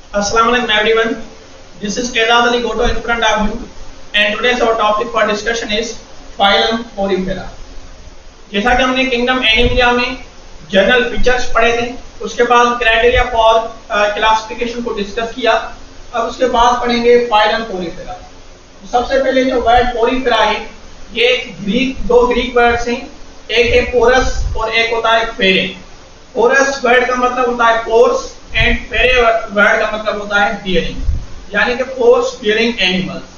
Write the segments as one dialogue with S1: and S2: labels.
S1: Assalamualaikum everyone. This is Kedad Ali Goto in front of you, and today's our topic for discussion is phylum Porifera. जैसा कि हमने kingdom Animalia में general features पढ़े थे, उसके बाद क्राइटेरिया फॉर क्लासिफिकेशन को डिस्कस किया। अब उसके बाद पढ़ेंगे फाइलम पोरीफेरा। सबसे पहले जो वर्ड पोरीफेरा है, ये दो ग्रीक वर्ड्स हैं, एक है पोरस और एक होता है फेरे। पोरस वर्ड का मतलब होता है पोर्स एंड फेरे वर्ड का मतलब होता है बियरिंग, यानी कि पोर्स बियरिंग एनिमल्स।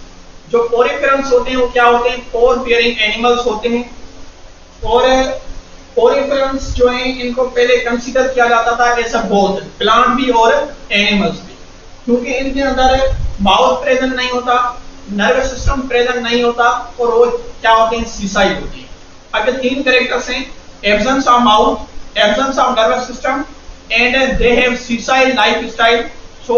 S1: जो पोरीफेरंस होते हैं वो क्या होते हैं? पोर बियरिंग एनिमल्स होते हैं। और पोरीफेरंस जो है इनको पहले कंसीडर किया जाता था एज अ बोथ प्लांट भी और एनिमल्स भी, क्योंकि इनके अंदर माउथ प्रेजेंट नहीं होता, नर्वस सिस्टम प्रेजेंट नहीं होता और वो क्या होते हैं? सीसाइड होती है। अगर तीन कैरेक्टर्स हैं, absence of mouth, absence of nervous system and they have seaside lifestyle. So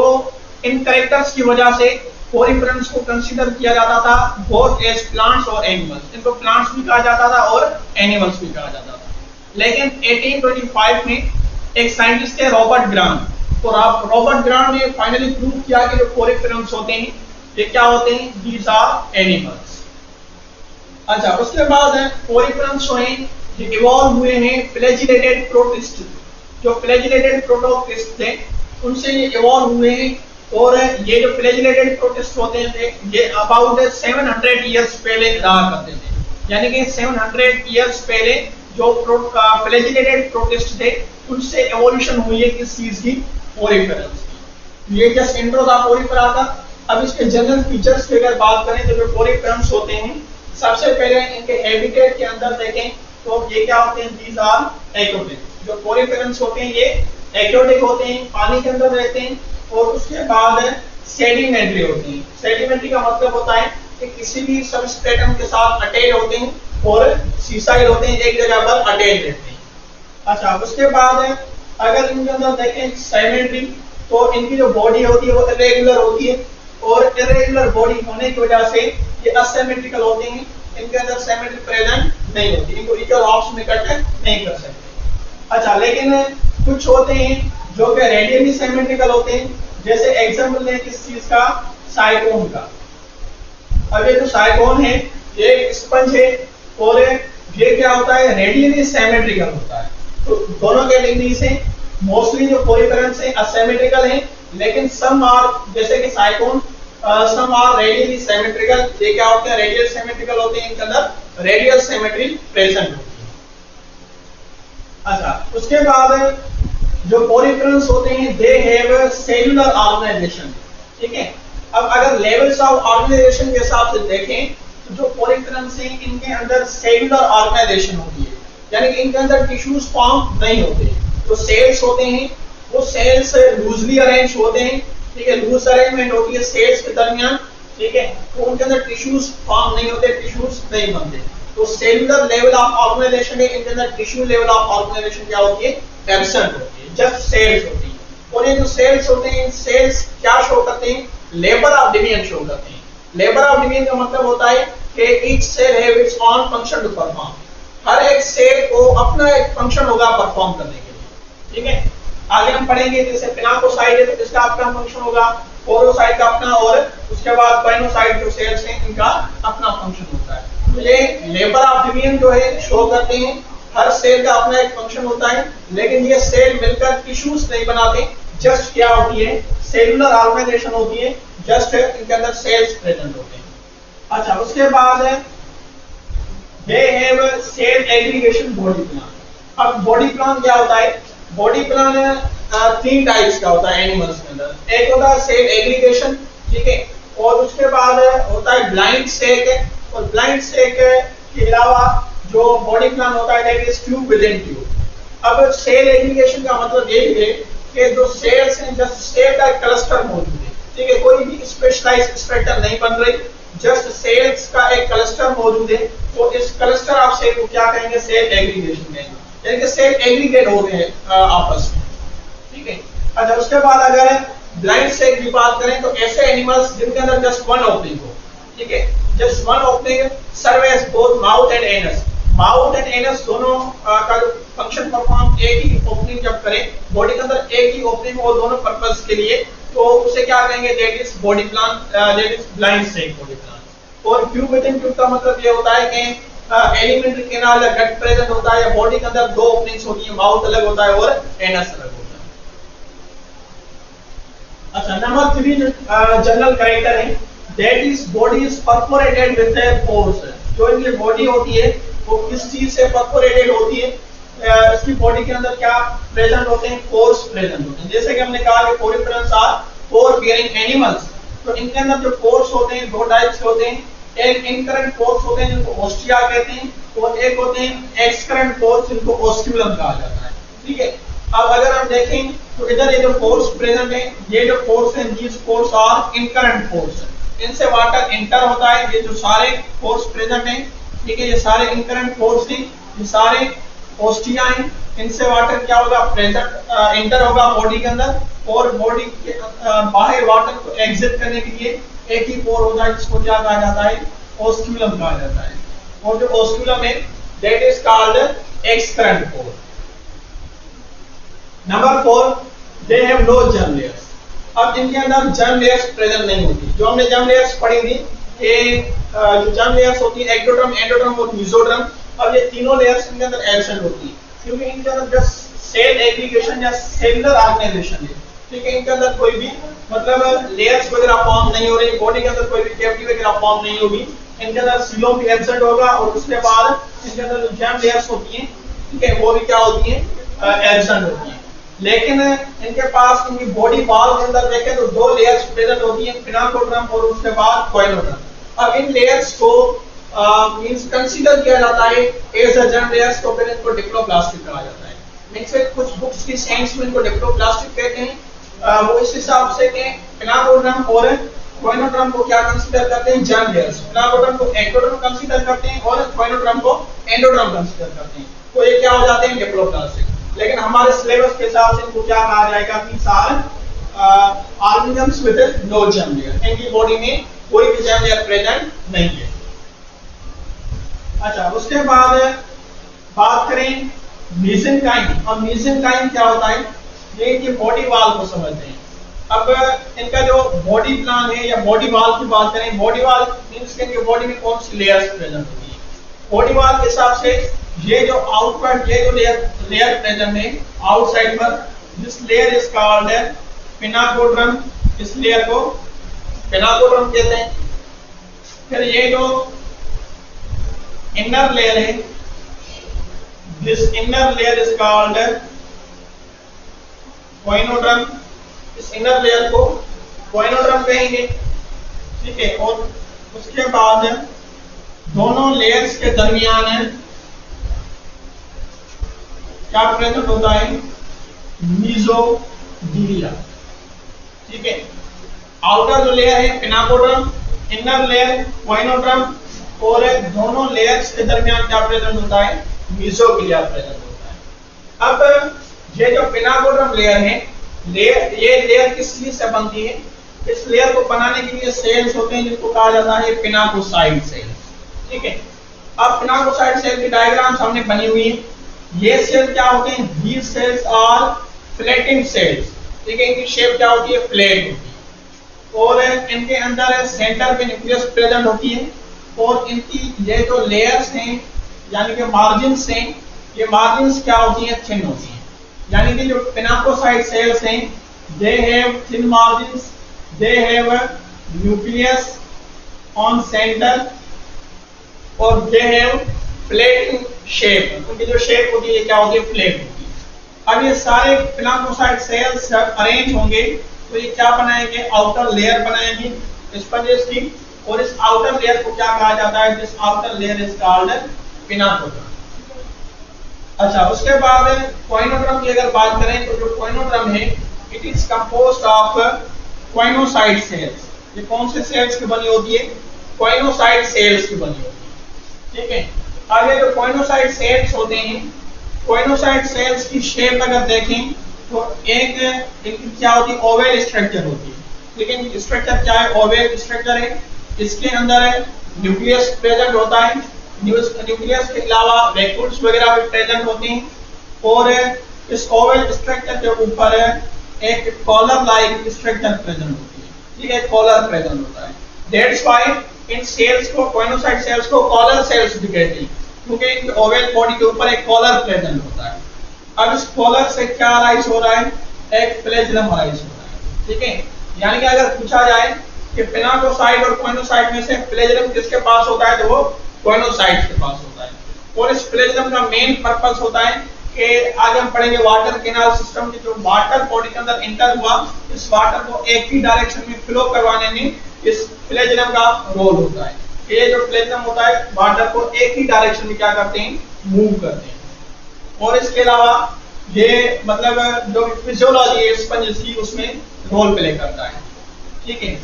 S1: in characters की वजह से पोरीफेरंस को कंसीडर किया जाता था बोथ एज प्लांट्स और एनिमल्स। इनको प्लांट्स भी कहा जाता था और एनिमल्स भी कहा जाता था। लेकिन 1825 में एक साइंटिस्ट थे रॉबर्ट ग्रांट, और रॉबर्ट ग्रांट ने फाइनली प्रूव किया कि जो पोरीफेरंस होते हैं ये क्या होते हैं? These are animals. अच्छा, उसके बाद पोरीफेरंस जो हैं ये इवॉल्व हुए हैं फ्लैजिलेटेड प्रोटिस्ट। जो फ्लैजिलेटेड प्रोटोटिस्ट थे उनसे ये इवॉल्व हुए हैं, और ये जो फ्लैजिलेटेड प्रोटिस्ट होते हैं ये अबाउट 700 इयर्स पहले रहा करते थे। यानी कि 700 इयर्स पहले जो फ्लैजिलेटेड प्रोटिस्ट थे उनसे एवोल्यूशन हुई है किस चीज की? पोरीफेरंस की। ये जस्ट इंट्रो था पोरीफेरा का। अब इसके जनरल फीचर्स की अगर बात करें तो जो पोरीफेरंस होते हैं, सबसे पहले इनके हैबिटेट के अंदर देखें तो ये क्या होते हैं? These are aquatic. जो पोरीफेरंस होते हैं ये एक्वेटिक होते हैं, पानी के अंदर रहते हैं। और उसके बाद सेडिमेंट्री होते हैं। सेडिमेंट्री का मतलब होता है कि किसी भी सबस्ट्रेटम के साथ अटैच होते हैं और सीसाइड होते हैं, एक जगह पर अटैच रहते हैं। अच्छा, उसके बाद अगर इनके अंदर देखें सेडिमेंट्री, तो इनकी जो बॉडी होती है वो इरेगुलर होती है, और इरेगुलर बॉडी होने की वजह से ये असिमेट्रिकल होते हैं। इनके अंदर सिमेट्री प्रेजेंट नहीं होती, इनको इक्वल हाफ्स में कट नहीं कर सकते। अच्छा, लेकिन कुछ होते हैं जो कि रेडियली सिमेट्रिकल होते हैं। जैसे एग्जांपल लें किस चीज का? साइकोन का। अब ये जो साइकोन है ये एक स्पंज है, और ये क्या होता है? रेडियली सिमेट्रिकल होता है। तो दोनों कैटेगरी से मोस्टली जो पोरीफेरंस है असिमेट्रिकल है, लेकिन सम आर, जैसे कि sycon, some are radially symmetrical. ये क्या होते हैं? रेडियल सिमेट्रिकल होते हैं, इनके अंदर रेडियल सिमेट्री प्रेजेंट होती है। अच्छा, उसके बाद जो पोरीफेरंस होते हैं दे हैव सेलुलर ऑर्गेनाइजेशन। ठीक है। अब अगर लेवल्स ऑफ ऑर्गेनाइजेशन के हिसाब से देखें तो जो पोरीफेरंस है इनके अंदर सेलुलर ऑर्गेनाइजेशन होती है, यानी कि इनके अंदर टिश्यूज फॉर्म नहीं होते। जो सेल्स होते हैं वो सेल्स लूजली अरेंज होते हैं। ठीक है, लूज अरेंजमेंट होती है सेल्स के दरमियान। ठीक है, तो उनके अंदर टिश्यूज फॉर्म नहीं होते, टिश्यूज नहीं बनते। तो सेलुलर लेवल ऑफ ऑर्गेनाइजेशन है, इनके अंदर टिश्यू लेवल ऑफ ऑर्गेनाइजेशन क्या होती है? एब्सेंट होती है, जस्ट सेल्स होती है। और ये जो सेल्स होते हैं, सेल्स क्या शो करते हैं? लेबर ऑफ डिवीजन शो करते हैं। लेबर ऑफ डिवीजन का मतलब होता है कि each cell have its own function to perform. हर एक सेल को अपना एक फंक्शन होगा परफॉर्म करने के लिए। ठीक है, आगे हम पढ़ेंगे। जैसे पिनाकोसाइट है तो इसका अपना फंक्शन होगा, पोरोसाइट का अपना, और उसके बाद पाइनोसाइट जो सेल्स हैं इनका अपना फंक्शन होता है। तो ये लेबर ऑफ डिवीजन जो है शो करते हैं। हर सेल का अपना एक फंक्शन होता है, लेकिन ये सेल मिलकर टिश्यूज नहीं बनाते। जस्ट क्या होती है? सेलुलर ऑर्गेनाइजेशन होती है, जस्ट इनके अंदर सेल्स प्रेजेंट होते हैं। अच्छा, उसके बाद they have cell aggregation body plan. अब बॉडी प्लान क्या होता है? बॉडी प्लान तीन टाइप्स का होता है एनिमल्स के अंदर। एक होता है सेल एग्रीगेशन, ठीक है, और उसके बाद होता है ब्लाइंड सेक, और ब्लाइंड सेक के अलावा जो बॉडी प्लान होता है that is tube with in tube. अब सेल एग्रीगेशन का मतलब ये है कि जो सेल्स हैं, जस्ट सेल का क्लस्टर मौजूद है। ठीक है, कोई भी स्पेशलाइज्ड स्ट्रक्चर नहीं बन रही, जस्ट सेल्स का एक क्लस्टर मौजूद है। तो इस क्लस्टर ऑफ सेल को क्या कहेंगे? सेल एग्रीगेशन कहेंगे, यानी कि सेल एग्रीगेट हो रहे हैं आपस में। ठीक है। अच्छा, उसके बाद अगर ब्लाइंड सेक की बात करें तो ऐसे एनिमल्स जिनके अंदर जस्ट वन ओपनिंग हो। ठीक है, just one opening serve as both mouth and anus. Mouth and anus दोनों का जो फंक्शन परफॉर्म एक ही ओपनिंग जब करें, बॉडी के अंदर एक ही ओपनिंग हो दोनों पर्पस के लिए, तो उसे क्या कहेंगे, that is body plan, that is blind state body plan. और ट्यूब विद इन ट्यूब का मतलब ये होता है कि एलिमेंट्री कैनाल या गट प्रेजेंट होता है, या बॉडी के अंदर दो ओपनिंग्स होती है, माउथ अलग होता है और एनस अलग होता है। अच्छा, नंबर 3 जनरल कैरेक्टर है, that is body is perforated with A pores. जो इनकी बॉडी होती है वो किस चीज से परफोरेटेड होती है, इसकी बॉडी के अंदर क्या प्रेजेंट होते हैं, पोर्स प्रेजेंट होते हैं। जैसे कि हमने कहा कि पोरिफेरल्स आर पोर बियरिंग एनिमल्स, तो इनके अंदर जो पोर्स होते हैं दो टाइप्स के होते हैं, एक इनकरेंट पोर्स होते हैं जिनको ओस्टिया कहते हैं, और एक होते हैं एक्सकरेंट पोर्स जिनको ओस्क्यूलम कहा जाता है। ठीक है, अब अगर हम देखें तो इधर ये जो पोर्स प्रेजेंट है, ये जो पोर्स हैं, दीस पोर्स आर इनकरेंट पोर्स, इनसे वाटर इंटर होता है। ये जो सारे पोर्स प्रेजेंट हैं, ठीक है, ये सारे इनकरेंट पोर्स हैं, ये सारे ओस्टिया हैं, इनसे वाटर क्या होगा, प्रेजेंट इंटर होगा बॉडी के अंदर, और बॉडी के बाहर वाटर को एग्जिट करने के लिए एक ही पोर होता है जिसको क्या कहा जाता है, ओस्क्यूलम कहा जाता है। और जो ओस्क्यूलम है that is called excurrent pore. Number 4, they have no germ layers. अब इनके अंदर जर्म लेयर्स प्रेजेंट नहीं होती। जो हमने जर्म लेयर्स पढ़ी थी कि जो जर्म लेयर्स होती है एक्टोडर्म, एंडोडर्म और मेसोडर्म, अब ये तीनों लेयर्स इनके अंदर एब्सेंट होती है, क्योंकि इनके अंदर जस्ट सेल एग्रीगेशन या सेलुलर ऑर्गेनाइजेशन है। ठीक है, इनके अंदर कोई भी मतलब लेयर्स वगैरह फॉर्म नहीं हो रही, बॉडी के अंदर कोई भी कैविटी वगैरह फॉर्म नहीं होगी, इनके अंदर सीलोम भी एब्सेंट होगा, और उसके बाद इनके अंदर जो जर्म लेयर्स होती हैं, ठीक है, वो भी क्या होती हैं, एब्सेंट होती हैं। लेकिन इनके पास इनकी बॉडी वॉल के अंदर देखें तो दो लेयर्स प्रेजेंट होती हैं, पिनाकोड्रम और उसके बाद कोइनोड्रम। अब इन लेयर्स को मींस कंसीडर किया जाता है एज अ जर्म लेयर्स, तो फिर इनको डिप्लोप्लास्टिक कहा जाता है। मींस कुछ बुक्स की साइंस में इनको डिप्लोप्लास्टिक कहते हैं, वो इस हिसाब से कि पिनाकोड्रम और कोइनोड्रम को क्या कंसीडर करते हैं, जर्म लेयर्स। पिनाकोड्रम को एक्टोडर्म कंसीडर करते हैं और कोइनोड्रम को एंडोडर्म कंसीडर करते हैं, तो ये क्या हो जाते हैं, डिप्लोप्लास्टिक। लेकिन हमारे सिलेबस के हिसाब से इनको क्या कहा जाएगा, these are organisms with no germ layer, इनकी बॉडी में कोई भी जर्म लेयर प्रेजेंट नहीं है। अच्छा, उसके बाद बात करें मेसेनकाइम। अब मेसेनकाइम क्या होता है, ये इनकी बॉडी वॉल को समझते हैं। अब इनका जो बॉडी प्लान है या बॉडी वॉल की बात करें, बॉडी वॉल मींस के इनकी बॉडी में कौन सी लेयर्स प्रेजेंट होती है। बॉडी वॉल के हिसाब से ये जो आउटवर्ड ये जो लेयर प्रेजेंट है आउटसाइड पर, this layer is called pinacoderm, इस लेयर को पिनाकोड्रम कहते हैं। फिर ये जो इनर लेयर है, this inner layer is called choanoderm, इस इनर लेयर को कोइनोड्रम कहेंगे। ठीक है, और उसके बाद दोनों लेयर्स के दरमियान क्या प्रेजेंट होता है, मीसोडीलिया। ठीक है, आउटर जो लेयर है पिनाकोड्रम, इनर लेयर कोइनोड्रम, और दोनों लेयर्स के दरमियान क्या प्रेजेंट होता है, मीसोडीलिया प्रेजेंट होता है। अब ये जो पिनाकोड्रम लेयर है, ये लेयर किस चीज से बनती है, इस लेयर को बनाने के लिए सेल्स होते हैं जिनको कहा जाता है पिनाकोसाइड सेल्स। ठीक है, अब पिनाकोसाइड सेल की डायग्राम सामने बनी हुई है। ये सेल क्या होते हैं, these cells are flattened cells। ठीक है, इनकी शेप क्या होती है, फ्लैट होती है, और इनके अंदर सेंटर पे न्यूक्लियस प्रेजेंट होती है, और इनकी ये जो लेयर्स हैं यानी कि मार्जिन्स हैं, ये मार्जिन्स क्या होती हैं, थिन होती हैं। यानी कि जो पिनाकोसाइड सेल्स हैं, they have thin margins, they have nucleus on center, और they have flat शेप, उनकी जो शेप होती है क्या होती है, फ्लैट होती है। अब ये सारे पिनाकोसाइड सेल्स अरेंज होंगे तो ये क्या बनाएंगे, आउटर लेयर बनाएंगे स्पंजेस की, और इस आउटर लेयर को क्या कहा जाता है, this outer layer is called pinacoderm. अच्छा, उसके बाद कोइनोड्रम की अगर बात करें तो जो कोइनोड्रम है, it is composed of choanocyte cells. ये कौन से सेल्स की बनी होती है, कोइनोसाइड सेल्स की बनी होती है। ठीक है, अब ये जो कोइनोसाइड सेल्स होते हैं, कोइनोसाइड सेल्स की शेप अगर देखें तो एक क्या होती है, ओवल स्ट्रक्चर होती है। लेकिन स्ट्रक्चर क्या है, ओवल स्ट्रक्चर है। इसके अंदर न्यूक्लियस प्रेजेंट होता है, न्यूक्लियस के अलावा वैक्यूल्स वगैरह भी प्रेजेंट होते हैं, और इस ओवल स्ट्रक्चर के ऊपर एक कॉलर लाइक स्ट्रक्चर प्रेजेंट होती है, ठीक है, कॉलर प्रेजेंट होता है। दैट्स व्हाई इन सेल्स को, कोइनोसाइट सेल्स को कॉलर सेल्स भी कहते हैं, क्योंकि इन ओवल बॉडी के ऊपर एक कॉलर प्रेजेंट होता है। अब इस कॉलर से क्या अराइज हो रहा है, एक फ्लैजेलम अराइज हो रहा है, ठीक है। यानी कि अगर पूछा जाए कि पिनाकोसाइट और कोइनोसाइट में से फ्लैजेलम किसके पास होता है, तो वो कोइनोसाइट के पास होता है। और इस फ्लैजेलम का मेन पर्पस होता है कि आज हम पढ़ेंगे वाटर कैनाल सिस्टम की, जो वाटर बॉडी के अंदर इंटर हुआ, इस वाटर को एक ही डायरेक्शन में फ्लो करवाने में इस फ्लैजेलम का रोल होता है। ये जो फ्लैजेलम होता है वाटर को एक ही डायरेक्शन में क्या करते हैं, मूव करते हैं। और इसके अलावा ये मतलब जो फिजियोलॉजी है स्पंज की, उसमें रोल प्ले करता है, ठीक है।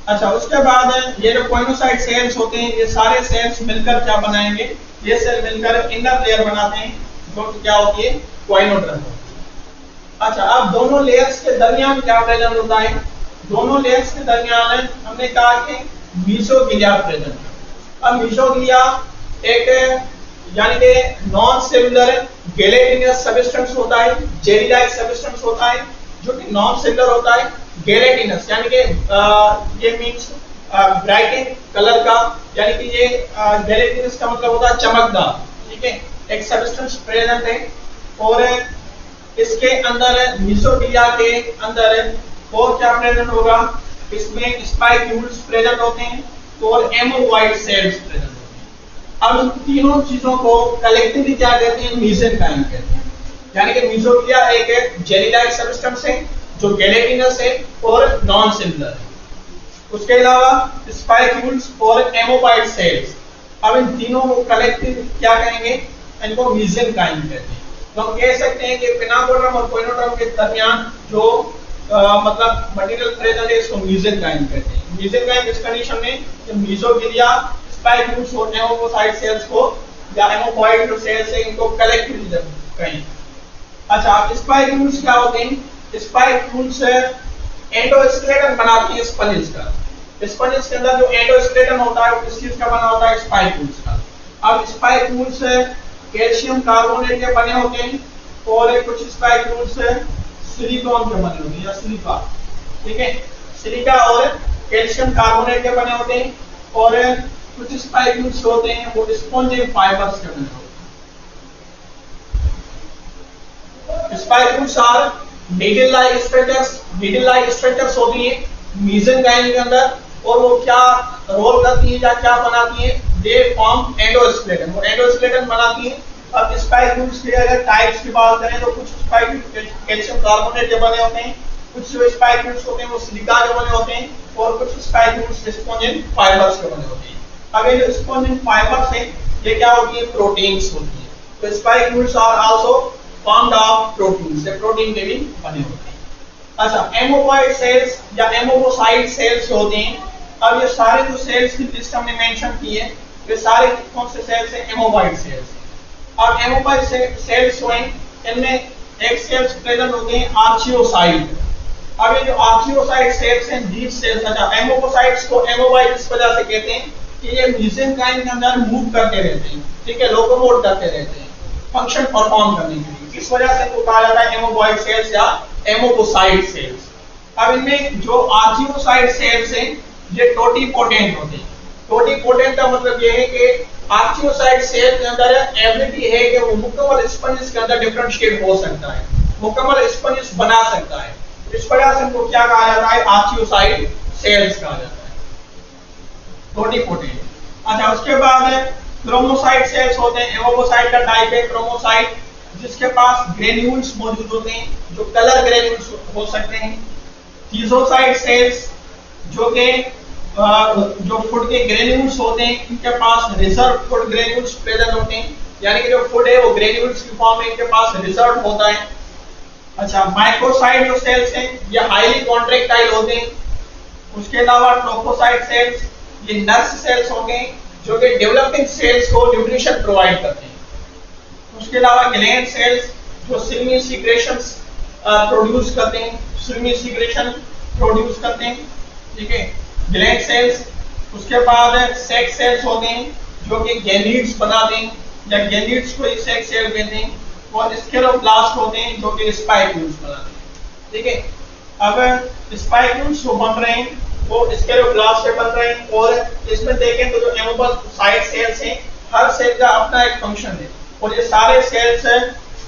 S1: अच्छा, उसके बाद ये जो कोइनोसाइट सेल्स होते हैं, ये सारे सेल्स मिलकर क्या बनाएंगे, ये सेल मिलकर इनर लेयर बनाते हैं, जो क्या होती है, कोइनोडर्म। अच्छा, अब दोनों लेयर्स के दरमियान क्या प्रेजेंट होता है, दोनों लेयर्स के दरमियान हमने कहा कि मीसोग्लिया प्रेजेंट है। अब मीसोग्लिया एक यानी कि नॉन सेलुलर गेलेटिनस सब्सटेंस होता है, जेली लाइक सब्सटेंस होता है, जो कि नॉन सेलुलर होता है, गेलेटिनस यानी कि ये मींस ब्राइटिंग कलर का, यानी कि ये गेलेटिनस का मतलब होता है चमकदार, ठीक है, एक सब्सटेंस प्रेजेंट है। और इसके अंदर मीसोग्लिया के अंदर और क्या प्रेजेंट होगा, इसमें स्पाइक्यूल्स प्रेजेंट होते हैं और एमोवाइट सेल्स प्रेजेंट होते हैं। अब इन तीनों चीजों को कलेक्टिवली क्या कहते हैं, मीसेनकाइम कहते हैं। यानी कि मीसोग्लिया एक जेली लाइक सब्सटेंस है जो गेलेटिनस है और नॉन सेलुलर है। उसके अलावा स्पाइक्यूल्स और एमोवाइट सेल्स, अब इन तीनों को कलेक्टिव क्या कहेंगे, इनको मीसेनकाइम कहते हैं। तो हम कह सकते हैं कि पिनाकोडर्म और कोइनोडर्म के दरमियान जो मतलब मटेरियल प्रेजेंट है, इसको मीसेनकाइम कहते हैं। मीसेनकाइम इस कंडीशन में कि मीसोग्लिया, स्पाइक्यूल्स और एमोवाइट सेल्स को या एमोवाइट जो सेल्स है इनको कलेक्टिवली कहें। अच्छा, स्पाइक्यूल्स क्या होते हैं, स्पाइक्यूल्स एंडोस्केलेटन बनाती है स्पंजेस का। स्पंजेस के अंदर जो एंडोस्केलेटन होता है वो किस चीज का बना होता है, स्पाइक्यूल्स का। अब स्पाइक्यूल्स कैल्शियम कार्बोनेट के बने होते हैं और कुछ स्पाइक्यूल्स सिलिकॉन के बने होते हैं या सिलिका, ठीक है, सिलिका और कैल्शियम कार्बोनेट के बने होते हैं। और कुछ स्पाइक्यूल्स होते हैं वो स्पॉन्जिक फाइबर्स के बने होते हैं। Spicules are needle like structures, needle like structures होती है मीसेनकाइम के अंदर, और वो क्या रोल करती है या क्या बनाती है, दे फॉर्म एंडोस्केलेटन, वो एंडोस्केलेटन बनाती है। अब स्पाइक्यूल्स के अगर टाइप्स की बात करें तो कुछ स्पाइक्यूल्स कैल्शियम कार्बोनेट के बने होते हैं, कुछ जो स्पाइक्यूल्स होते हैं वो सिलिका के बने होते हैं, और कुछ स्पाइक्यूल्स स्पॉन्जिक फाइबर्स के बने होते हैं। अब ये जो स्पॉन्जिक फाइबर्स हैं ये क्या होती है, प्रोटीन्स होती है। तो spicules are also formed of proteins, ये प्रोटीन के भी बने होते हैं। अच्छा, एमोवाइट सेल्स या एमोबोसाइट सेल्स होते हैं। अब ये सारे जो सेल्स की लिस्ट हमने मेंशन की है, ये सारे कौन से सेल्स हैं, एमोवाइट सेल्स। अब एमोवाइट सेल्स हुए, इनमें एक सेल्स प्रेजेंट होते हैं आर्चियोसाइट। अब ये जो आर्चियोसाइट सेल्स हैं, दीज सेल्स, अच्छा एमोबोसाइट्स को एमोवाइट इस वजह से कहते हैं कि ये मीसेनकाइम के अंदर मूव करते रहते हैं, ठीक है, लोकोमोट करते रहते हैं फंक्शन परफॉर्म करने के लिए, इस वजह से इनको कहा जाता है एमोवाइट सेल्स या एमोबोसाइट सेल्स। अब इनमें जो आर्चियोसाइट सेल्स हैं ये टोटीपोटेंट होते हैं। टोटीपोटेंट का मतलब ये है कि आर्चियोसाइट सेल के अंदर एबिलिटी है कि वो मुकम्मल स्पंज के अंदर डिफरेंशिएट हो सकता है, मुकम्मल स्पंज बना सकता है। इस वजह से इनको क्या कहा जाता है, आर्चियोसाइट सेल्स कहा जाता है, टोटीपोटेंट। अच्छा, उसके बाद क्रोमोसाइट सेल्स होते हैं। एमोबोसाइट का टाइप है क्रोमोसाइट, जिसके पास ग्रेन्यूल्स मौजूद होते हैं, जो कलर ग्रेन्यूल्स हो सकते हैं। थीसोसाइट सेल्स जो कि जो फूड के ग्रेन्यूल्स होते हैं, इनके पास रिजर्व फूड ग्रेन्यूल्स प्रेजेंट होते हैं, यानी कि जो फूड है वो ग्रेन्यूल्स की फॉर्म में इनके पास रिजर्व होता है। अच्छा, माइक्रोसाइट जो सेल्स हैं ये हाईली कॉन्ट्रैक्टाइल होते हैं। उसके अलावा ट्रोफोसाइट सेल्स ये नर्स सेल्स होंगे जो कि डेवलपिंग सेल्स को न्यूट्रिशन प्रोवाइड करते हैं। उसके अलावा ग्लैंड सेल्स जो सीमी सीक्रेशंस प्रोड्यूस करते हैं, सीमी सीक्रेशन प्रोड्यूस करते हैं, ठीक है, ग्लैंड सेल्स। उसके बाद सेक्स सेल्स होते हैं जो कि गैमीट्स बनाते हैं या गैमीट्स को सेक्स सेल कहते हैं। और स्क्लेरोप्लास्ट होते हैं जो कि स्पाइक्यूल्स बनाते हैं। ठीक है। अब स्पाइक्यूल्स जो बन रहे हैं वो इसके जो ग्लास से बन रहे हैं, और इसमें देखें तो जो एमोबल साइड सेल्स हैं, हर सेल का अपना एक फंक्शन है, और ये सारे सेल्स हैं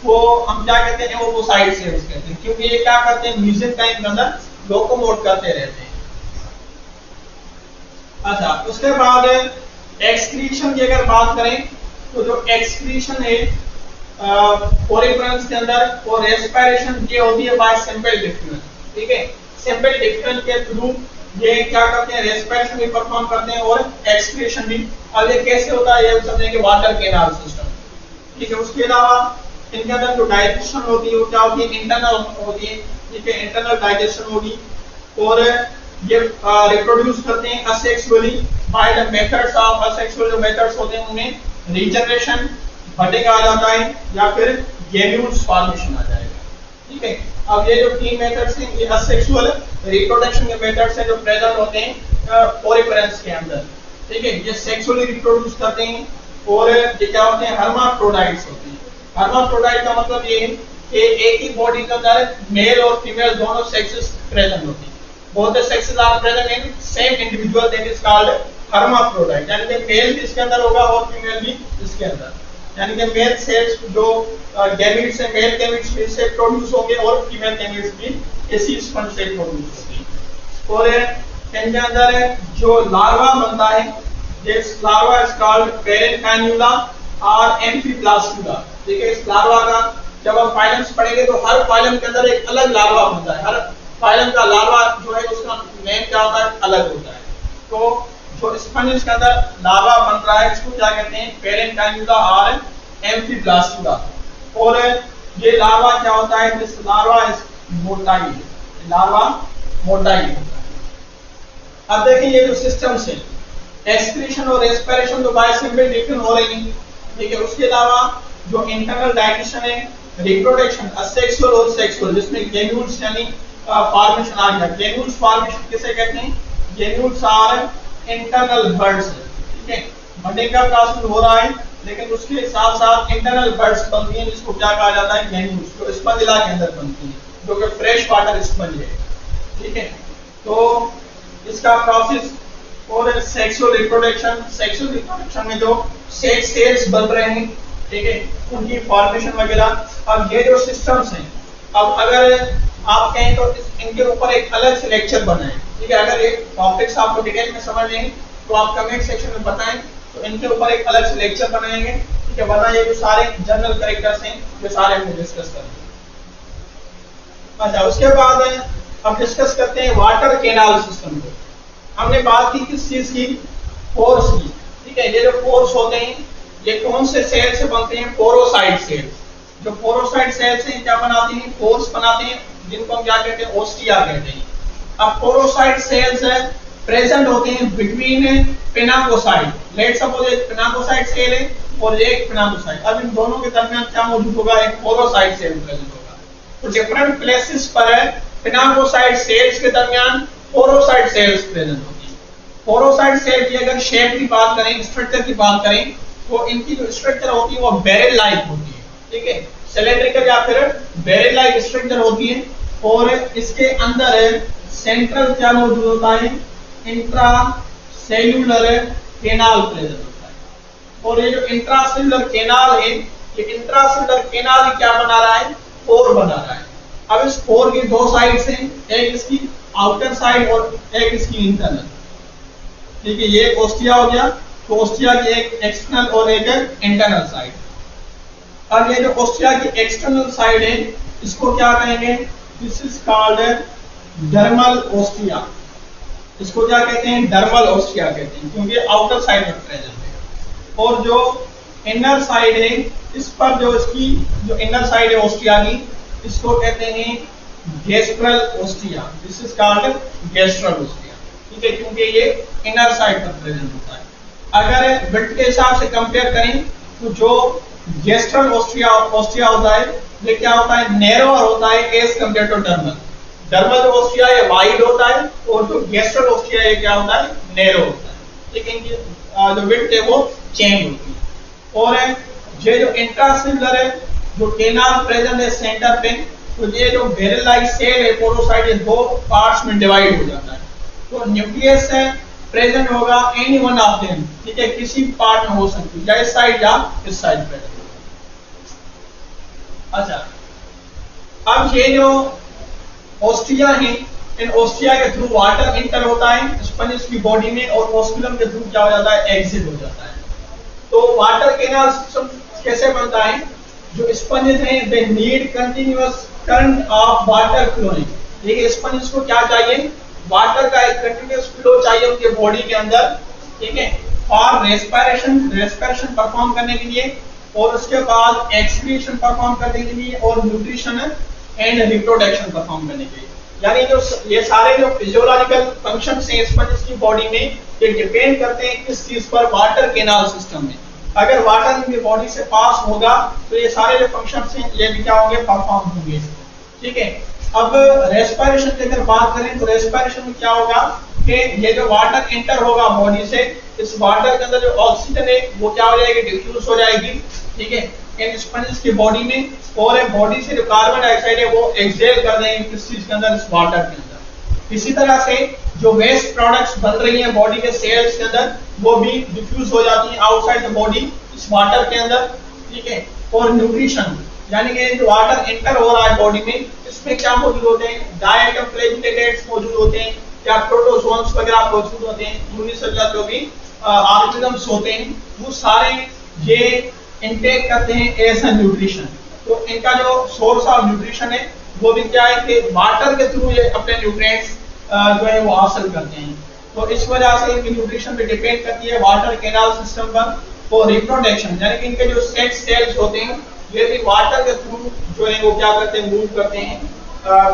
S1: वो हम क्या कहते हैं, एमोबोसाइड सेल्स कहते हैं, क्योंकि ये क्या करते हैं, मेसेंकाइम के अंदर लोकोमोट करते रहते हैं। अच्छा, उसके बाद एक्सक्रीशन की अगर बात करें तो जो एक्सक्रीशन है ओरिफेरस के अंदर, और रेस्पिरेशन ये होती है बाय सिंपल डिफरेंस, ठीक है। सिंपल डिफरेंस के थ्रू ये क्या करते हैं, रेस्पिरेशन भी परफॉर्म करते हैं और एक्सक्रीशन भी। अब ये कैसे होता है ये समझेंगे, वाटर कैनाल सिस्टम, ठीक है। उसके अलावा इनके अंदर जो डाइजेशन होती है वो क्या होती है, इंटरनल होती है, ठीक है, इंटरनल डाइजेशन होगी, और ये रिप्रोड्यूस करते हैं asexually by the methods of asexual, जो मेथड्स होते हैं उनमें रीजनरेशन बर्थडे का आ जाता है या फिर गैम्यूल्स फॉर्मेशन आ जाएगा, ठीक है। अब ये जो तीन मेथड्स हैं ये असेक्सुअल रिप्रोडक्शन के मेथड्स हैं जो प्रेजेंट होते हैं ओरिफेरस के अंदर, ठीक है। ये सेक्सुअली रिप्रोड्यूस करते हैं, और ये क्या होते हैं, हर्माफ्रोडाइट्स होते हैं। हर्माफ्रोडाइट का मतलब ये है कि एक ही बॉडी के अंदर मेल और फीमेल दोनों सेक्सेस प्रेजेंट होते हैं। Both the sexes are present in same individual, that is called hermaphrodite, यानी कि मेल भी इसके अंदर होगा और फीमेल भी इसके अंदर, यानी कि मेल सेल्स जो गैमीट्स हैं, मेल गैमीट्स भी इससे प्रोड्यूस होंगे और फीमेल गैमीट्स भी इसी स्पर्म से प्रोड्यूस होंगे। और इनके अंदर जो लार्वा बनता है, दिस लार्वा इज कॉल्ड पेरेन्कान्यूला और एम्फीप्लास्टुला, ठीक है। इस लार्वा का जब हम फाइलम्स पढ़ेंगे तो हर फाइलम के अंदर एक अलग लार्वा बनता है, हर फाइलम का लार्वा जो है उसका नेम क्या होता है, अलग होता है। तो जो स्पंज के अंदर लार्वा बन रहा है इसको क्या कहते हैं, पेरेन्कान्यूला और एम्फीप्लास्टुला। और ये लार्वा क्या होता है, दिस लार्वा इज मोटाई, लार्वा मोटाई होता है। अब देखिए ये जो सिस्टम्स है, एक्सक्रीशन और रेस्पिरेशन तो बाय सिंपल डिफरेंट हो रही है, ठीक है। उसके अलावा जो इंटरनल डाइजेशन है, रिप्रोडक्शन असेक्सुअल और सेक्सुअल, जिसमें गैम्यूल्स यानी फॉर्मेशन आ गया। गैम्यूल्स फॉर्मेशन किसे कहते हैं, गैम्यूल्स आर इंटरनल बर्ड्स, ठीक है। बर्थडे का प्रोसेस हो रहा है लेकिन उसके साथ साथ इंटरनल बर्ड्स बनती हैं, जिसको क्या कहा जाता है, गैम्यूल्स, जो स्पंजिला के अंदर बनती है, जो कि फ्रेश वाटर स्पंज है, ठीक है। तो इसका प्रोसेस और सेक्सुअल रिप्रोडक्शन में जो सेक्स सेल्स बन रहे हैं, ठीक है, उनकी फॉर्मेशन वगैरह। अब ये जो सिस्टम्स हैं, अब अगर आप कहें तो इनके ऊपर एक अलग से लेक्चर बनाएं, ठीक है। अगर ये टॉपिक्स आपको डिटेल में समझ लेंगे तो आप कमेंट सेक्शन में बताएं, तो इनके ऊपर एक अलग से लेक्चर बनाएंगे, ठीक है। वरना ये जो सारे जनरल कैरेक्टर्स हैं ये सारे हम डिस्कस करेंगे। अच्छा, उसके बाद अब डिस्कस करते हैं वाटर कैनाल सिस्टम को। हमने बात की किस चीज की, पोर्स की, ठीक है। ये जो पोर्स होते हैं ये कौन से सेल से बनते हैं, पोरोसाइट सेल्स। जो पोरोसाइट सेल्स हैं क्या बनाती हैं, पोर्स बनाते हैं, जिनको हम क्या कहते हैं, ओस्टिया कहते हैं। अब पोरोसाइट सेल्स है प्रेजेंट होते हैं बिटवीन पिनाकोसाइट, लेट सपोज एक पिनाकोसाइट सेल है और एक पिनाकोसाइट, अब इन दोनों के दरमियान क्या मौजूद होगा, एक पोरोसाइट सेल प्रेजेंट होगा। तो डिफरेंट प्लेसेस पर पिनाकोसाइट सेल्स के दरमियान पोरोसाइट सेल्स प्रेजेंट होती है। पोरोसाइट सेल की अगर शेप की बात करें, स्ट्रक्चर की बात करें, तो इनकी जो स्ट्रक्चर होती है वो बैरल लाइक होती है, ठीक है, सिलेंड्रिकल या फिर बैरल लाइक स्ट्रक्चर होती है। और इसके अंदर सेंट्रल क्या मौजूद होता है, इंट्रासेल्यूलर कैनाल प्रेजेंट होता है। और ये जो इंट्रासेल्यूलर कैनाल है, ये इंट्रासेल्यूलर कैनाल क्या बना रहा है, पोर बना रहा है। अब इस पोर की दो साइड्स हैं, एक इसकी आउटर साइड और एक इसकी इंटरनल, ठीक है। ये ओस्टिया हो गया, तो ओस्टिया की एक एक्सटर्नल और एक इंटरनल साइड। अब ये जो ओस्टिया की एक्सटर्नल साइड है इसको क्या कहेंगे, this is called dermal ostia. इसको क्या कहते हैं, डर्मल ओस्टिया कहते हैं, क्योंकि आउटर साइड में प्रेजेंट है। और जो इनर साइड है इस पर जो इसकी जो इनर साइड है ओस्टिया की, इसको कहते हैं gastral ostia, this is called gastral ostia, ठीक है, क्योंकि ये इनर साइड पर प्रेजेंट होता है। अगर विड्थ के हिसाब से कंपेयर करें तो जो गैस्ट्रल ओस्टिया होता है ये क्या होता है, नैरोअर होता है as compare to dermal. Dermal ostia ये वाइड होता है और जो गैस्ट्रल ओस्टिया ये क्या होता है, नैरो होता है, लेकिन इनकी जो विड्थ है वो चेंज होती है। और ये जो इंट्रासेल्युलर है, जो कैनाल प्रेजेंट है सेंटर पे, तो ये जो बेरल लाइक सेल है पोरोसाइट, ये दो पार्ट्स में डिवाइड हो जाता है। तो न्यूक्लियस है प्रेजेंट होगा एनी वन ऑफ देम, ठीक है, किसी पार्ट में हो सकती है, या इस साइड या इस साइड प्रेजेंट होगा। अच्छा, अब ये जो ऑस्ट्रिया है, इन ऑस्ट्रिया के थ्रू वाटर इंटर होता है स्पंज की बॉडी में, और ऑस्कुलम के थ्रू क्या हो जाता है, एग्जिट हो जाता है। तो वाटर कैनाल सिस्टम कैसे बनता है, जो स्पंज हैं they need continuous current of water flowing. देखिए स्पंज को क्या चाहिए, वाटर का एक कंटिन्यूअस फ्लो चाहिए उनके बॉडी के अंदर, ठीक है, फॉर रेस्पिरेशन परफॉर्म करने के लिए, और उसके बाद एक्सक्रीशन परफॉर्म करने के लिए, और न्यूट्रिशन एंड रिप्रोडक्शन परफॉर्म करने के लिए। यानी जो ये सारे जो फिजियोलॉजिकल फंक्शंस हैं स्पंज की बॉडी में, ये डिपेंड करते हैं किस चीज पर, वाटर कैनाल सिस्टम में। अगर वाटर इनकी बॉडी से पास होगा तो ये सारे जो फंक्शंस हैं ये भी क्या होंगे, परफॉर्म होंगे, ठीक है। अब रेस्पिरेशन की अगर बात करें तो रेस्पिरेशन में क्या होगा कि ये जो वाटर एंटर होगा बॉडी से, इस वाटर के अंदर जो ऑक्सीजन है वो क्या हो जाएगी, डिफ्यूज हो जाएगी, ठीक है, इन स्पंज की बॉडी में, और बॉडी से जो कार्बन डाइऑक्साइड है वो एक्सहेल कर देंगे किस चीज के अंदर, इस वाटर के अंदर। इसी तरह से जो वेस्ट प्रोडक्ट्स बन रही हैं बॉडी के सेल्स के अंदर, वो भी डिफ्यूज हो जाती हैं आउटसाइड द बॉडी इस वाटर के अंदर, ठीक है। और न्यूट्रिशन, यानी कि जो वाटर एंटर हो रहा है बॉडी में, इसमें क्या मौजूद होते हैं, डायटम फ्लैगेलेट्स मौजूद होते हैं, या प्रोटोजोन्स वगैरह मौजूद होते हैं, यूनिसेलुलर जो भी ऑर्गेनिजम्स होते हैं, वो सारे ये इनटेक करते हैं एज अ न्यूट्रिशन। तो इनका जो सोर्स ऑफ न्यूट्रिशन है वो भी क्या है कि वाटर के थ्रू ये अपने न्यूट्रिएंट्स जो है वो हासिल करते हैं। तो इस वजह से इनकी न्यूट्रिशन पे डिपेंड करती है वाटर कैनाल सिस्टम पर। और रिप्रोडक्शन, यानी कि इनके जो सेक्स सेल्स होते हैं ये भी वाटर के थ्रू जो है वो क्या करते हैं, मूव करते हैं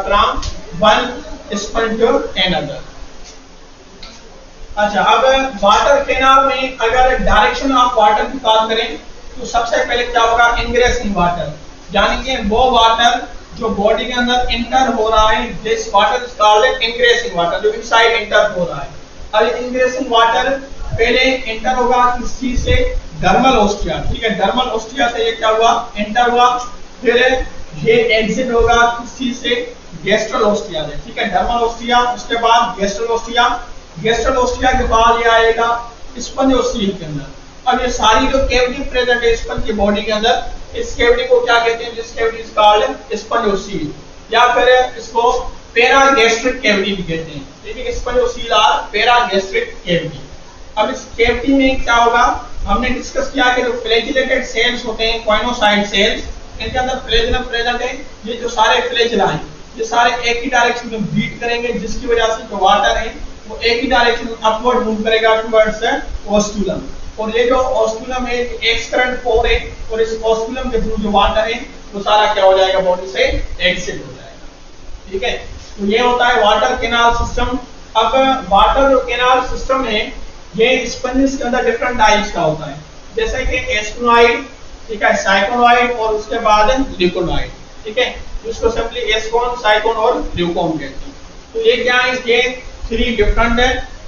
S1: from one sperm to another. अच्छा, अब वाटर कैनाल में अगर डायरेक्शन ऑफ वाटर की बात करें तो सबसे पहले क्या होगा, इंग्रेसिंग वाटर, यानी कि वो वाटर जो बॉडी के अंदर इंटर हो रहा है, this water is called ingressing water, जो इनसाइड इंटर हो रहा है। अब इंग्रेसिंग वाटर पहले इंटर होगा किस चीज से, डर्मल ओस्टिया, ठीक है, डर्मल ओस्टिया से ये क्या हुआ, इंटर हुआ, फिर ये एग्जिट होगा किस चीज से, गैस्ट्रल ओस्टिया से, ठीक है, डर्मल ओस्टिया, उसके बाद गैस्ट्रल ओस्टिया, गैस्ट्रल ओस्टिया के बाद ये आएगा स्पंज ओस्टिया के अंदर। अब ये सारी जो कैविटी प्रेजेंट है स्पंज की बॉडी के अंदर, इस कैविटी को क्या कहते हैं, this cavity is called spongocoel, या फिर इसको पैरागैस्ट्रिक कैविटी भी कहते हैं, ठीक है, स्पंजोसील और पैरागैस्ट्रिक कैविटी। अब इस कैविटी में क्या होगा, हमने डिस्कस किया कि जो फ्लैजिलेटेड सेल्स होते हैं, कॉइनोसाइट सेल्स, इनके अंदर फ्लैजिलम प्रेजेंट है। ये जो सारे फ्लैजिला हैं ये सारे एक ही डायरेक्शन में बीट करेंगे, जिसकी वजह से जो वाटर है वो एक ही डायरेक्शन में अपवर्ड मूव करेगा टुवर्ड्स ऑस्कुलम। और ये जो ऑस्कुलम है एक्स करंट पोर है, और इस ऑस्कुलम के थ्रू जो वाटर है वो सारा क्या हो जाएगा, बॉडी से एग्जिट हो जाएगा, ठीक है। तो ये होता है वाटर कैनाल सिस्टम। अब वाटर जो कैनाल सिस्टम है ये स्पंजेस के अंदर डिफरेंट टाइप्स का होता है, जैसे कि एस्कोनॉइड, ठीक है, साइकोनॉइड, और उसके बाद ल्यूकोनॉइड, ठीक है, जिसको सिंपली एस्कोन, साइकोन और ल्यूकोन कहते हैं। तो ये क्या है, ये थ्री डिफरेंट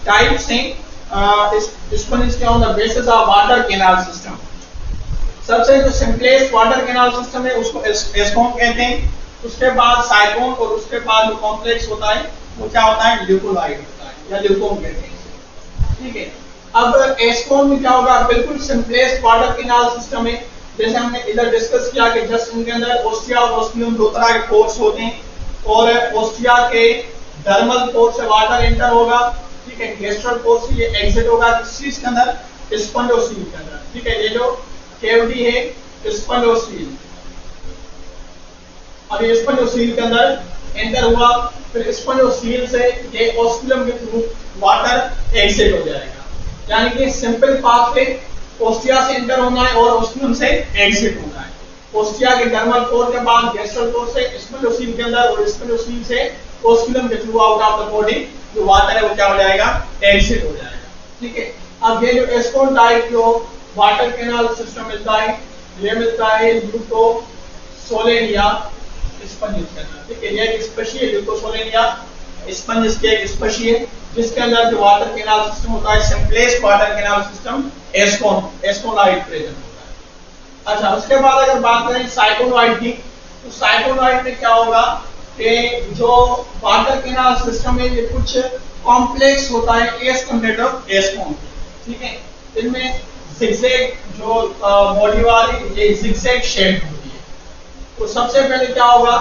S1: टाइप्स हैं स्पंजेस के on the basis of water canal system. सबसे जो सिंपलेस्ट वाटर कैनाल सिस्टम है उसको एस्कोन कहते हैं, उसके बाद साइकोन, और उसके बाद जो कॉम्प्लेक्स होता है वो क्या होता है, ल्यूकोनॉइड होता है, या ल्यूकोन कहते हैं, ठीक है। अब एस्कोन में क्या होगा, बिल्कुल सिंपलेस्ट वाटर कैनाल सिस्टम है, जैसे हमने इधर डिस्कस किया कि जस्ट इनके अंदर ओस्टिया और ओस्टियम दो तरह के पोर्स होते हैं, और ओस्टिया के डर्मल पोर से वाटर एंटर होगा, ठीक है, गैस्ट्रल पोर से ये एग्जिट होगा किस चीज के अंदर, स्पंजोसील के अंदर, ठीक है। ये जो कैविटी है स्पंजोसील, अब ये स्पंजोसील के अंदर एंटर हुआ, फिर स्पंजोसील से ये ऑस्कुलम के थ्रू वाटर एग्जिट हो जाएगा, यानी कि सिंपल पाथवे ओस्टिया से एंटर होना है और ऑस्कुलम से एग्जिट होना है। ओस्टिया के डर्मल पोर के बाद गैस्ट्रल पोर से स्पंजोसील के अंदर, और स्पंजोसील से ऑस्कुलम के through out of the body जो वाटर है वो क्या हो जाएगा, एग्जिट हो जाएगा, ठीक है। अब ये जो एस्कोन टाइप जो वाटर कैनाल सिस्टम मिलता है, ये मिलता है ल्यूकोसोलेनिया स्पंज के अंदर, ठीक है, ये एक स्पीशी है ल्यूकोसोलेनिया स्पंज के एक स्पीशी है, जिसके अंदर जो वाटर कैनाल सिस्टम होता है simplest water canal system asconoid present होता है। अच्छा, उसके बाद अगर बात करें साइकोनॉइड की, तो साइक्लोराइड में क्या होगा कि जो वाटर कैनाल सिस्टम में ये कुछ कॉम्प्लेक्स होता है S content of S complex, ठीक है। इनमें जिगजैग जो बॉडी वाली ये जिगजैग शेप होती है। तो सबसे पहले क्या होगा,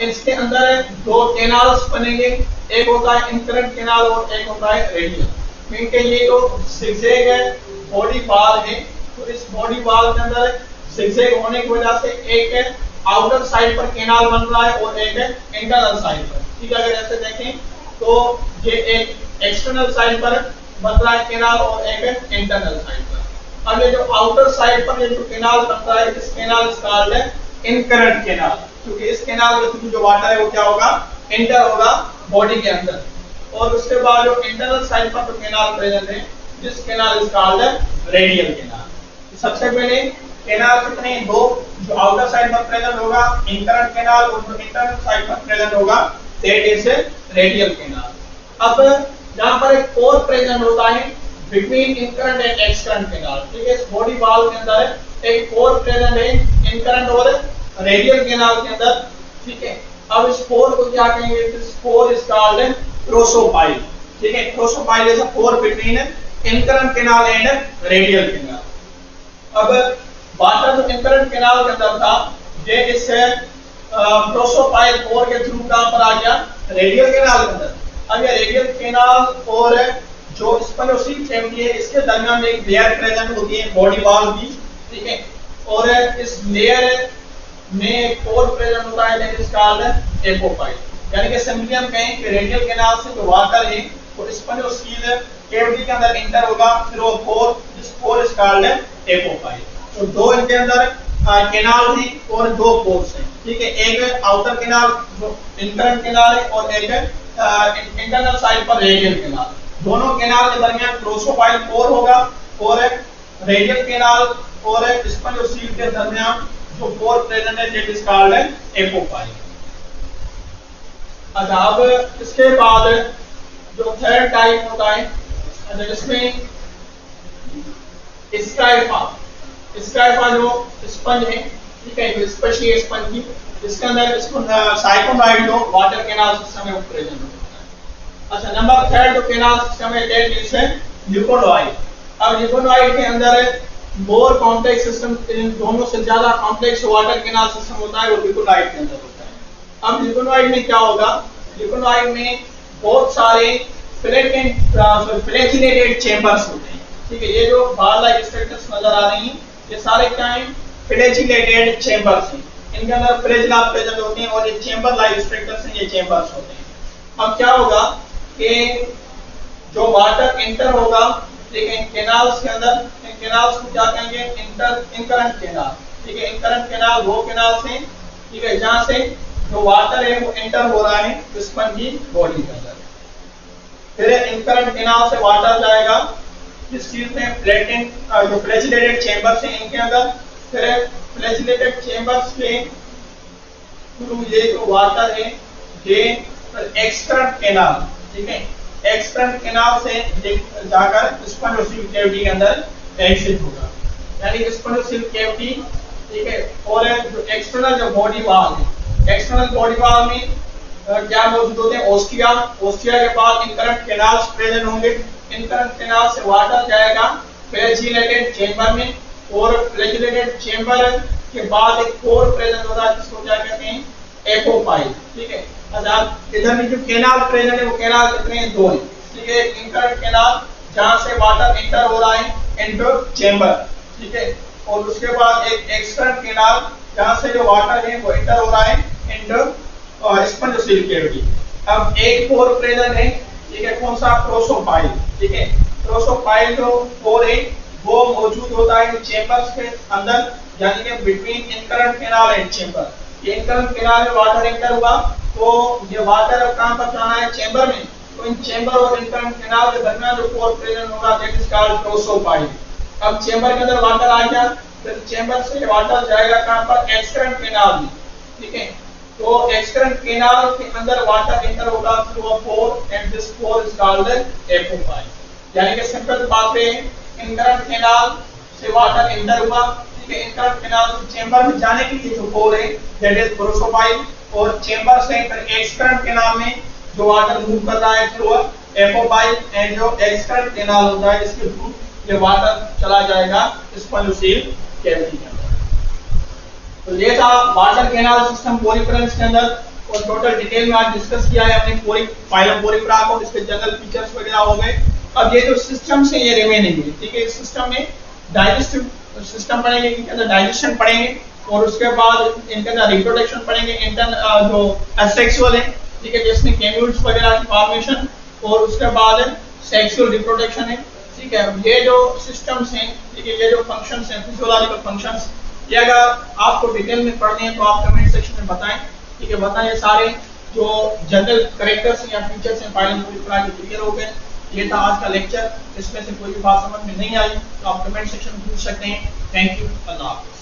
S1: इसके अंदर दो कैनाल्स बनेंगे, एक होता है इंकरेंट कैनाल और एक होता है रेडियल। क्योंकि ये जो जिगजैग है बॉडी वाल है, तो इस बॉडी वाल के अंदर जिगजैग होने की वजह से एक आउटर साइड पर कैनाल बन रहा है और एक इंटरनल साइड पर, ठीक है। अगर ऐसे देखें तो ये एक एक्सटर्नल साइड पर बन रहा है कैनाल और एक इंटरनल साइड पर। अब ये जो आउटर साइड पर ये जो कैनाल बन रहा है, इस canal is called incurrent canal, क्योंकि इस कैनाल के थ्रू जो वाटर है वो क्या होगा, एंटर होगा बॉडी के अंदर। और उसके बाद जो इंटरनल साइड पर जो कैनाल प्रेजेंट है, this canal is called radial canal. सबसे पहले कैनाल कितने, दो, जो आउटर साइड पर प्रेजेंट होगा इंकरेंट कैनाल और जो इंटरनल साइड पर प्रेजेंट होगा दैट इज रेडियल कैनाल। अब यहां पर एक कोर प्रेजेंट होता है बिटवीन इंकरेंट एंड एक्सकरेंट कैनाल, ठीक है। इस बॉडी वाल के अंदर एक कोर प्रेजेंट है इंकरेंट और रेडियल कैनाल के अंदर, ठीक है। अब इस कोर को क्या कहेंगे, this core is called prosopyle, ठीक है। Prosopyle is a core between incurrent canal and radial canal. अब वाटर जो इंकरेंट कैनाल के अंदर था, ये इस प्रोसोपाइल कोर के थ्रू कहां पर आ गया, रेडियल कैनाल के अंदर। अब ये रेडियल कैनाल और जो स्पॉन्जियोसिल कैविटी है, इसके दरमियान में एक लेयर प्रेजेंट होती है बॉडी वाल की, ठीक है। और इस लेयर में कोर प्रेजेंट होता है दैट इज कॉल्ड एपोफाइल। यानी कि सिंपली हम कहें कि रेडियल कैनाल से जो वाटर है वो स्पॉन्जियोसिल कैविटी के अंदर एंटर होगा, फिर वो core, this core is called apopyle. तो दो इनके अंदर कैनाल थी और दो पोर्स हैं, ठीक है। एक आउटर कैनाल जो इंटरनल कैनाल है और एक इंटरनल साइड पर रेडियल कैनाल। दोनों कैनाल के दरमियान प्रोसोपाइल कोर होगा और रेडियल कैनाल और स्पॉन्जियोसिल के दरमियान जो कोर प्रेजेंट है दैट इज कॉल्ड एपोफाइल। अच्छा, अब इसके बाद जो थर्ड टाइप होता है, अच्छा, इसमें स्काइफा जो स्पंज है, ठीक है, जो स्पेशली स्पंज की, इसके अंदर इसको साइकोनॉइड जो वाटर कैनाल सिस्टम में प्रेजेंट होता है। अच्छा, नंबर थर्ड जो कैनाल सिस्टम है दैट इज ल्यूकोनॉइड। अब ल्यूकोनॉइड के अंदर मोर कॉम्प्लेक्स सिस्टम, इन दोनों से ज्यादा कॉम्प्लेक्स वाटर कैनाल सिस्टम होता है वो ल्यूकोनॉइड के अंदर होता है। अब ल्यूकोनॉइड में क्या होगा, ल्यूकोनॉइड में बहुत सारे फ्लैजिलेटेड चेंबर्स होते हैं, ठीक है। ये जो बार लाइक स्ट्रक्चर्स नजर आ रही हैं, ये सारे क्या हैं, फ्लैजिलेटेड चेंबर्स हैं। इनके अंदर फ्लैजिला प्रेजेंट होते हैं और ये चेंबर लाइक स्ट्रक्चर्स हैं, ये चेंबर्स होते हैं। अब क्या होगा कि जो वाटर एंटर होगा, ठीक है, कैनाल्स के अंदर, इन कैनाल्स को क्या कहेंगे, इंकरेंट कैनाल, ठीक है। इंकरेंट कैनाल वो कैनाल्स हैं, ठीक है, जहां से जो वाटर है वो एंटर हो रहा है स्पंज की बॉडी के अंदर। फिर इंकरेंट कैनाल से वाटर जाएगा इस चीज में जो फ्लैजिलेटेड चेंबर्स हैं इनके अंदर, फिर फ्लैजिलेटेड चेंबर्स के थ्रू ये जो वाटर है ये एक्सकरेंट कैनाल, ठीक है, एक्सकरेंट कैनाल से जाकर स्पॉन्जियोसिल कैविटी के अंदर एग्जिट होगा। यानी स्पॉन्जियोसिल कैविटी, ठीक है, और जो एक्सटर्नल जो बॉडी वाल है, एक्सटर्नल बॉडी वाल में क्या मौजूद होते हैं, ओस्टिया। ओस्टिया के पास इंकरेंट कैनाल्स प्रेजेंट होंगे। इंकरेंट कैनाल से वाटर जाएगा फ्लैजिलेटेड चेंबर में और फ्लैजिलेटेड चेंबर के बाद एक कोर प्रेजेंट होता है जिसको क्या कहते हैं, एपोफाइल, ठीक है। अच्छा, इधर में जो कैनाल प्रेजेंट है वो कैनाल कितने हैं, दो हैं, ठीक है। इंकरेंट कैनाल जहां से वाटर एंटर हो रहा है इनटू चेंबर, ठीक है, और उसके बाद एक एक्सटर्नल कैनाल जहां से जो वाटर है वो एंटर हो रहा है इनटू स्पॉन्जियोसिल कैविटी। अब एक कोर प्रेजेंट है, ठीक है, कौन सा, प्रोसोपाइल, ठीक है। प्रोसोपाइल जो कोर है वो मौजूद होता है चेंबर्स के अंदर, यानी कि between incurrent canal and chamber. ये इंकरेंट कैनाल में वाटर एंटर हुआ तो ये वाटर अब कहां पर जाना है, चेंबर में। तो इन चेंबर और इंकरेंट कैनाल के दरमियान जो कोर प्रेजेंट होगा दैट इज कॉल्ड प्रोसोपाइल। अब चेंबर के अंदर वाटर आ गया, फिर चेंबर से वाटर जाएगा कहां पर, एक्सकरेंट कैनाल में, ठीक है। तो एक्सकरेंट कैनाल के अंदर वाटर एंटर होगा through a pore and this pore is called apopyle. यानी कि सिंपल बात है, इंकरेंट कैनाल से वाटर एंटर हुआ, ठीक है। इंटरन कैनाल चेंबर में जाने के लिए जो पोर है दैट इज प्रोसोपाइल, और चेंबर से फिर एक्सटर्नल कैनाल में जो वाटर मूव कर रहा है थ्रू एपोपाइल, एंड जो एक्सटर्नल कैनाल होता है इसके थ्रू ये वाटर चला जाएगा स्पॉन्जियोसील कैविटी के अंदर। तो ये था वाटर कैनाल सिस्टम पोरिफेरल्स के अंदर, और टोटल डिटेल में आज डिस्कस किया है हमने फाइलम पोरिफेरा को, इसके जनरल फीचर्स वगैरह हो गए। अब ये जो सिस्टम है ये रिमेनिंग है, ठीक है। इस सिस्टम में डाइजेस्टिव सिस्टम पढ़ेंगे, इनके अंदर डाइजेशन पढ़ेंगे, और उसके बाद इनके अंदर रिप्रोडक्शन पढ़ेंगे, इंटरन जो एसेक्सुअल है, ठीक है, जिसमें केम्यूल्स वगैरह की फॉर्मेशन, और उसके बाद सेक्सुअल रिप्रोडक्शन है, ठीक है। ये जो सिस्टम्स हैं, ठीक है, ये जो फंक्शंस हैं फिजियोलॉजिकल फंक्शंस, ये अगर आपको डिटेल में पढ़ने हैं तो आप कमेंट सेक्शन में बताएं, ठीक है। बताएं सारे जो जनरल कैरेक्टर्स या फीचर्स हैं फाइलम पोरिफेरा के क्लियर हो गए। ये था आज का लेक्चर, इसमें से कोई भी बात समझ में नहीं आई तो आप कमेंट सेक्शन में पूछ सकते हैं। थैंक यू, अल्लाह हाफ़िज़।